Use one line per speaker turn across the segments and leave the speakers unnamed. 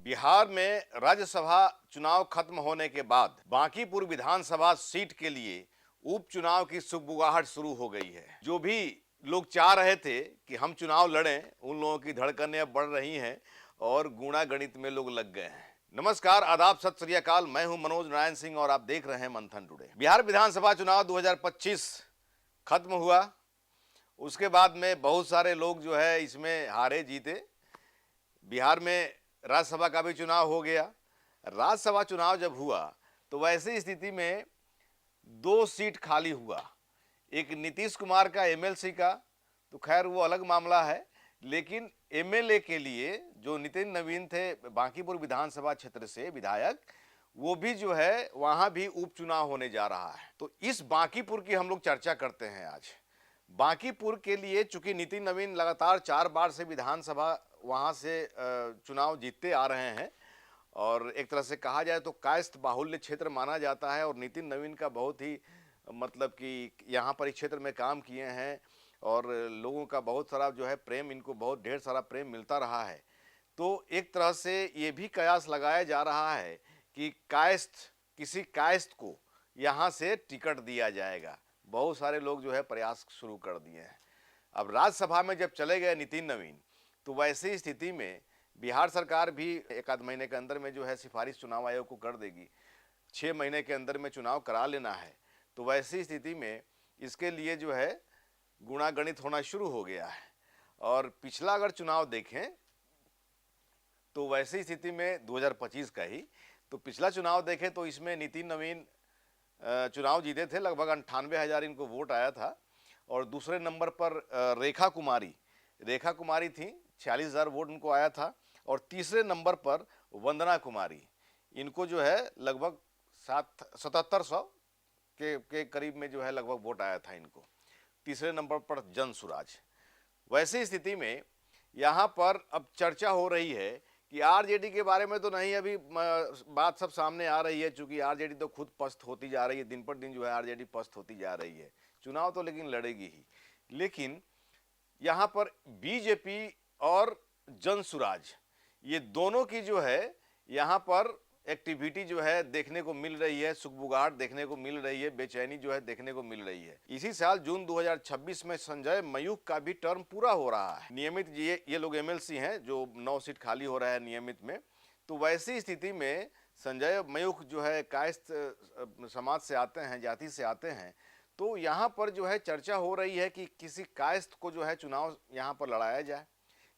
बिहार में राज्यसभा चुनाव खत्म होने के बाद बांकीपुर विधानसभा सीट के लिए उपचुनाव की सुगबुगाहट शुरू हो गई है। जो भी लोग चाह रहे थे कि हम चुनाव लड़ें, उन लोगों की धड़कनें अब बढ़ रही हैं और गुणा गणित में लोग लग गए हैं। नमस्कार, आदाब, सत श्री अकाल। मैं हूं मनोज नारायण सिंह और आप देख रहे हैं मंथन टुडे। बिहार विधानसभा चुनाव 2025 खत्म हुआ। उसके बाद में बहुत सारे लोग जो है इसमें हारे जीते। बिहार में राज्यसभा का भी चुनाव हो गया। राज्यसभा चुनाव जब हुआ तो वैसी स्थिति में दो सीट खाली हुआ। एक नीतीश कुमार का एमएलसी का, तो खैर वो अलग मामला है, लेकिन एमएलए के लिए जो नितिन नवीन थे बांकीपुर विधानसभा क्षेत्र से विधायक, वो भी जो है वहां भी उपचुनाव होने जा रहा है। तो इस बांकीपुर की हम लोग चर्चा करते हैं आज। बांकीपुर के लिए चूंकि नितिन नवीन लगातार 4 बार से विधानसभा वहां से चुनाव जीतते आ रहे हैं और एक तरह से कहा जाए तो कायस्थ बाहुल्य क्षेत्र माना जाता है और नितिन नवीन का बहुत ही मतलब कि यहाँ पर इस क्षेत्र में काम किए हैं और लोगों का बहुत सारा जो है प्रेम, इनको बहुत ढेर सारा प्रेम मिलता रहा है। तो एक तरह से ये भी कयास लगाया जा रहा है कि किसी कायस्थ को यहाँ से टिकट दिया जाएगा। बहुत सारे लोग जो है प्रयास शुरू कर दिए हैं। अब राज्यसभा में जब चले गए नितिन नवीन, तो वैसी स्थिति में बिहार सरकार भी एक आध महीने के अंदर में जो है सिफारिश चुनाव आयोग को कर देगी। 6 महीने के अंदर में चुनाव करा लेना है। तो वैसी स्थिति में इसके लिए जो है गुणा गणित होना शुरू हो गया है। और पिछला अगर चुनाव देखें तो वैसी स्थिति में 2025 का ही, तो पिछला चुनाव देखें तो इसमें नितिन नवीन चुनाव जीते थे, लगभग 98,000 इनको वोट आया था। और दूसरे नंबर पर रेखा कुमारी थी, 46,000 वोट उनको आया था। और तीसरे नंबर पर वंदना कुमारी, इनको जो है लगभग 7700 के करीब में जो है लगभग वोट आया था इनको। तीसरे नंबर पर जनसुराज। वैसी स्थिति में यहाँ पर अब चर्चा हो रही है कि आरजेडी के बारे में तो नहीं, अभी बात सब सामने आ रही है, चूंकि आरजेडी तो खुद पस्त होती जा रही है, दिन पर दिन जो है आरजेडी पस्त होती जा रही है। चुनाव तो लेकिन लड़ेगी ही। लेकिन यहाँ पर बीजेपी और जनसुराज, ये दोनों की जो है यहाँ पर एक्टिविटी जो है देखने को मिल रही है, सुगबुगाहट देखने को मिल रही है, बेचैनी जो है देखने को मिल रही है। इसी साल जून 2026 में संजय मयूख का भी टर्म पूरा हो रहा है। नियमित ये लोग एमएलसी हैं, जो 9 सीट खाली हो रहा है नियमित में। तो वैसी स्थिति में संजय मयूख जो है कायस्थ समाज से आते हैं, जाति से आते हैं। तो यहाँ पर जो है चर्चा हो रही है कि किसी कायस्थ को जो है चुनाव यहाँ पर लड़ाया जाए।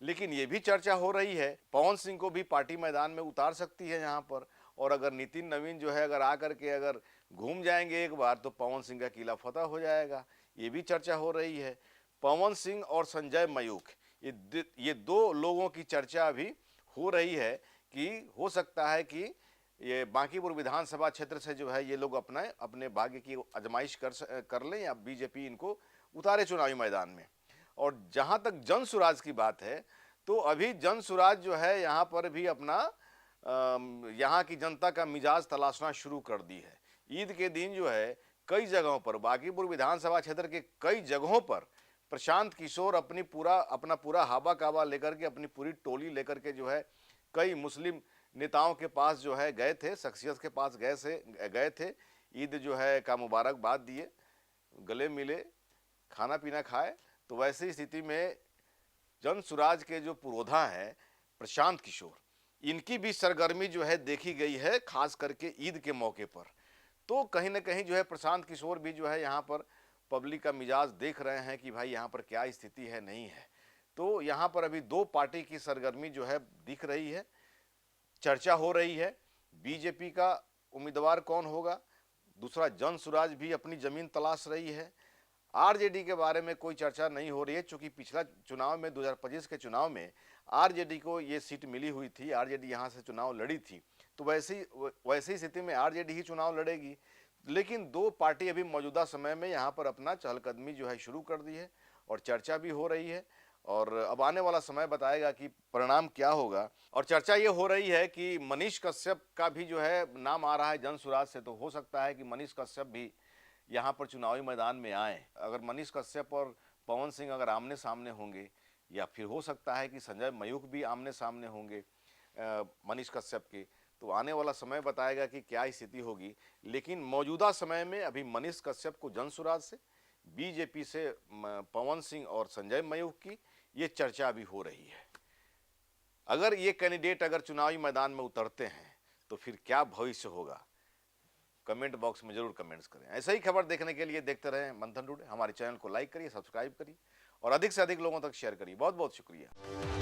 लेकिन ये भी चर्चा हो रही है पवन सिंह को भी पार्टी मैदान में उतार सकती है यहाँ पर। और अगर नितिन नवीन जो है अगर आकर के अगर घूम जाएंगे एक बार, तो पवन सिंह का किला फतेह हो जाएगा। ये भी चर्चा हो रही है। पवन सिंह और संजय मयूख, ये दो लोगों की चर्चा अभी हो रही है कि हो सकता है कि ये बांकीपुर विधानसभा क्षेत्र से जो है ये लोग अपने भाग्य की आजमाइश कर लें या बीजेपी इनको उतारे चुनावी मैदान में। और जहां तक जनसुराज की बात है, तो अभी जनसुराज जो है यहाँ पर भी अपना यहाँ की जनता का मिजाज तलाशना शुरू कर दी है। ईद के दिन जो है कई जगहों पर, बांकीपुर विधानसभा क्षेत्र के कई जगहों पर प्रशांत किशोर अपना पूरा हावा कावा लेकर के, अपनी पूरी टोली लेकर के जो है कई मुस्लिम नेताओं के पास जो है गए थे, शख्सियत के पास गए थे। ईद जो है का मुबारकबाद दिए, गले मिले, खाना पीना खाए। तो वैसी स्थिति में जनसुराज के जो पुरोधा हैं प्रशांत किशोर, इनकी भी सरगर्मी जो है देखी गई है, खास करके ईद के मौके पर। तो कहीं ना कहीं जो है प्रशांत किशोर भी जो है यहाँ पर पब्लिक का मिजाज देख रहे हैं कि भाई यहाँ पर क्या स्थिति है, नहीं है। तो यहाँ पर अभी दो पार्टी की सरगर्मी जो है दिख रही है, चर्चा हो रही है। बीजेपी का उम्मीदवार कौन होगा, दूसरा जनसुराज भी अपनी जमीन तलाश रही है। आरजेडी के बारे में कोई चर्चा नहीं हो रही है, क्योंकि पिछला चुनाव में 2025 के चुनाव में आरजेडी को ये सीट मिली हुई थी, आरजेडी यहाँ से चुनाव लड़ी थी। तो वैसी स्थिति में आरजेडी ही चुनाव लड़ेगी। लेकिन दो पार्टी अभी मौजूदा समय में यहाँ पर अपना चहलकदमी जो है शुरू कर दी है और चर्चा भी हो रही है। और अब आने वाला समय बताएगा कि परिणाम क्या होगा। और चर्चा ये हो रही है कि मनीष कश्यप का भी जो है नाम आ रहा है जनसुराज से। तो हो सकता है कि मनीष कश्यप भी यहाँ पर चुनावी मैदान में आए। अगर मनीष कश्यप और पवन सिंह अगर आमने सामने होंगे, या फिर हो सकता है कि संजय मयूख भी आमने सामने होंगे, मनीष कश्यप की, तो आने वाला समय बताएगा कि क्या स्थिति होगी। लेकिन मौजूदा समय में अभी मनीष कश्यप को जनसुराज से, बीजेपी से पवन सिंह और संजय मयूख की ये चर्चा अभी हो रही है। अगर ये कैंडिडेट अगर चुनावी मैदान में उतरते हैं तो फिर क्या भविष्य होगा, कमेंट बॉक्स में जरूर कमेंट्स करें। ऐसा ही खबर देखने के लिए देखते रहें मंथन टुडे। हमारे चैनल को लाइक करिए, सब्सक्राइब करिए और अधिक से अधिक लोगों तक शेयर करिए। बहुत बहुत शुक्रिया।